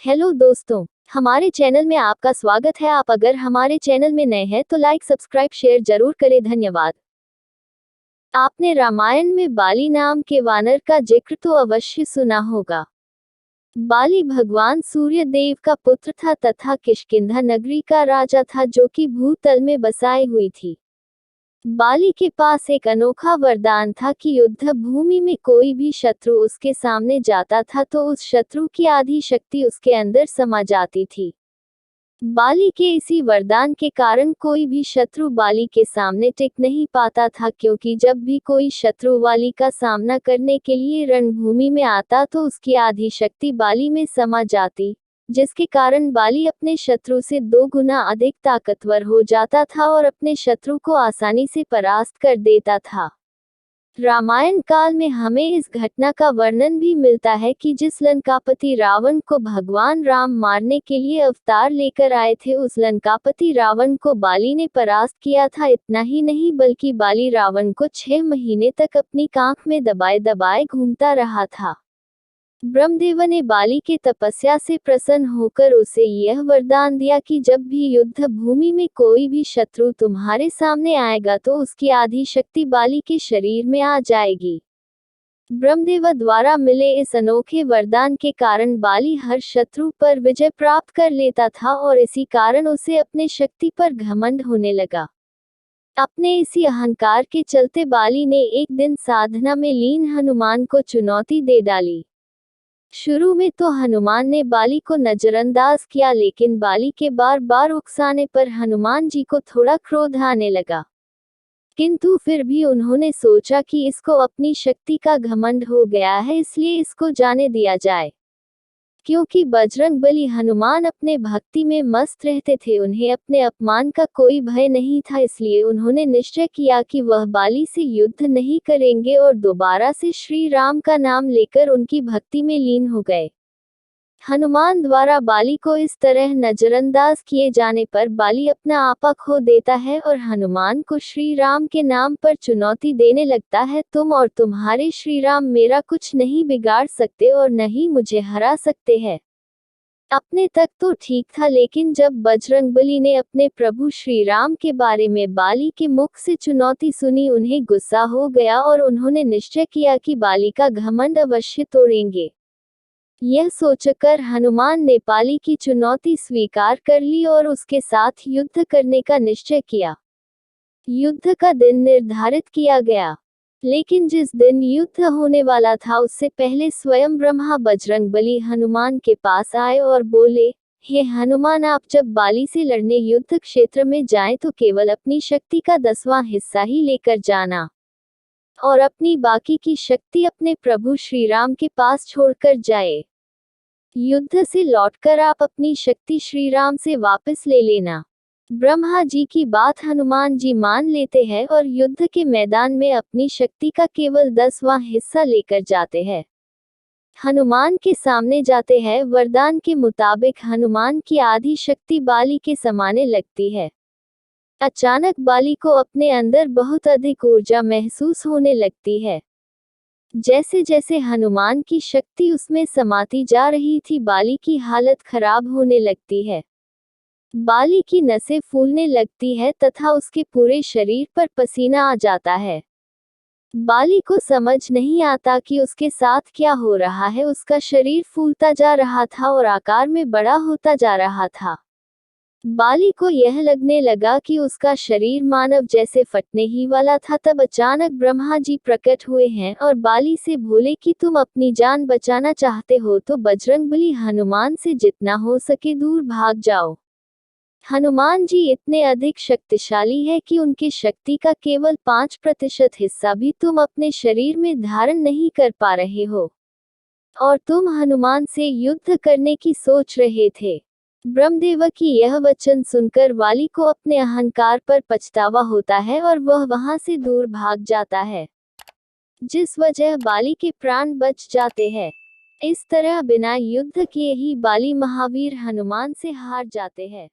Hello दोस्तों, हमारे channel में आपका स्वागत है। आप अगर हमारे चैनल में नए हैं तो लाइक सब्सक्राइब शेयर जरूर करें। धन्यवाद। आपने रामायण में बाली नाम के वानर का जिक्र तो अवश्य सुना होगा। बाली भगवान सूर्य देव का पुत्र था तथा किष्किंधा नगरी का राजा था जो कि भूतल में बसाई हुई थी। बाली के पास एक अनोखा वरदान था कि युद्ध भूमि में कोई भी शत्रु उसके सामने जाता था तो उस शत्रु की आधी शक्ति उसके अंदर समा जाती थी। बाली के इसी वरदान के कारण कोई भी शत्रु बाली के सामने टिक नहीं पाता था, क्योंकि जब भी कोई शत्रु बाली का सामना करने के लिए रणभूमि में आता तो उसकी आधी शक्ति बाली में समा जाती, जिसके कारण बाली अपने शत्रु से 2 गुना अधिक ताकतवर हो जाता था और अपने शत्रु को आसानी से परास्त कर देता था। रामायण काल में हमें इस घटना का वर्णन भी मिलता है कि जिस लंकापति रावण को भगवान राम मारने के लिए अवतार लेकर आए थे, उस लंकापति रावण को बाली ने परास्त किया था। इतना ही नहीं बल्कि बाली रावण को 6 महीने तक अपनी कांख में दबाए दबाए घूमता रहा था। ब्रह्मदेव ने बाली के तपस्या से प्रसन्न होकर उसे यह वरदान दिया कि जब भी युद्ध भूमि में कोई भी शत्रु तुम्हारे सामने आएगा तो उसकी आधी शक्ति बाली के शरीर में आ जाएगी। ब्रह्मदेव द्वारा मिले इस अनोखे वरदान के कारण बाली हर शत्रु पर विजय प्राप्त कर लेता था और इसी कारण उसे अपने शक्ति पर घमंड होने लगा। अपने इसी अहंकार के चलते बाली ने एक दिन साधना में लीन हनुमान को चुनौती दे डाली। शुरू में तो हनुमान ने बाली को नजरअंदाज किया, लेकिन बाली के बार बार उकसाने पर हनुमान जी को थोड़ा क्रोध आने लगा। किंतु फिर भी उन्होंने सोचा कि इसको अपनी शक्ति का घमंड हो गया है, इसलिए इसको जाने दिया जाए। क्योंकि बजरंगबली हनुमान अपने भक्ति में मस्त रहते थे, उन्हें अपने अपमान का कोई भय नहीं था, इसलिए उन्होंने निश्चय किया कि वह बाली से युद्ध नहीं करेंगे और दोबारा से श्री राम का नाम लेकर उनकी भक्ति में लीन हो गए। हनुमान द्वारा बाली को इस तरह नजरअंदाज किए जाने पर बाली अपना आपा खो देता है और हनुमान को श्री राम के नाम पर चुनौती देने लगता है, तुम और तुम्हारे श्री राम मेरा कुछ नहीं बिगाड़ सकते और न ही मुझे हरा सकते हैं। अपने तक तो ठीक था, लेकिन जब बजरंगबली ने अपने प्रभु श्री राम के बारे में बाली के मुख से चुनौती सुनी, उन्हें गुस्सा हो गया और उन्होंने निश्चय किया कि बाली का घमंड अवश्य तोड़ेंगे। यह सोचकर हनुमान ने बाली की चुनौती स्वीकार कर ली और उसके साथ युद्ध करने का निश्चय किया। युद्ध का दिन निर्धारित किया गया, लेकिन जिस दिन युद्ध होने वाला था उससे पहले स्वयं ब्रह्मा बजरंगबली हनुमान के पास आए और बोले, हे हनुमान, आप जब बाली से लड़ने युद्ध क्षेत्र में जाएं तो केवल अपनी शक्ति का 10वां हिस्सा ही लेकर जाना और अपनी बाकी की शक्ति अपने प्रभु श्री राम के पास छोड़कर जाए। युद्ध से लौटकर आप अपनी शक्ति श्री राम से वापस ले लेना। ब्रह्मा जी की बात हनुमान जी मान लेते हैं और युद्ध के मैदान में अपनी शक्ति का केवल 10वां हिस्सा लेकर जाते हैं। हनुमान के सामने जाते हैं। वरदान के मुताबिक हनुमान की आधी शक्ति बाली के समाने लगती है। अचानक बाली को अपने अंदर बहुत अधिक ऊर्जा महसूस होने लगती है। जैसे जैसे हनुमान की शक्ति उसमें समाती जा रही थी, बाली की हालत खराब होने लगती है। बाली की नसें फूलने लगती है तथा उसके पूरे शरीर पर पसीना आ जाता है। बाली को समझ नहीं आता कि उसके साथ क्या हो रहा है। उसका शरीर फूलता जा रहा था और आकार में बड़ा होता जा रहा था। बाली को यह लगने लगा कि उसका शरीर मानव जैसे फटने ही वाला था। तब अचानक ब्रह्मा जी प्रकट हुए हैं और बाली से बोले कि तुम अपनी जान बचाना चाहते हो तो बजरंगबली हनुमान से जितना हो सके दूर भाग जाओ। हनुमान जी इतने अधिक शक्तिशाली है कि उनकी शक्ति का केवल 5% हिस्सा भी तुम अपने शरीर में धारण नहीं कर पा रहे हो, और तुम हनुमान से युद्ध करने की सोच रहे थे। ब्रह्मदेव की यह वचन सुनकर बाली को अपने अहंकार पर पछतावा होता है और वह वहां से दूर भाग जाता है, जिस वजह बाली के प्राण बच जाते हैं। इस तरह बिना युद्ध किए ही बाली महावीर हनुमान से हार जाते हैं।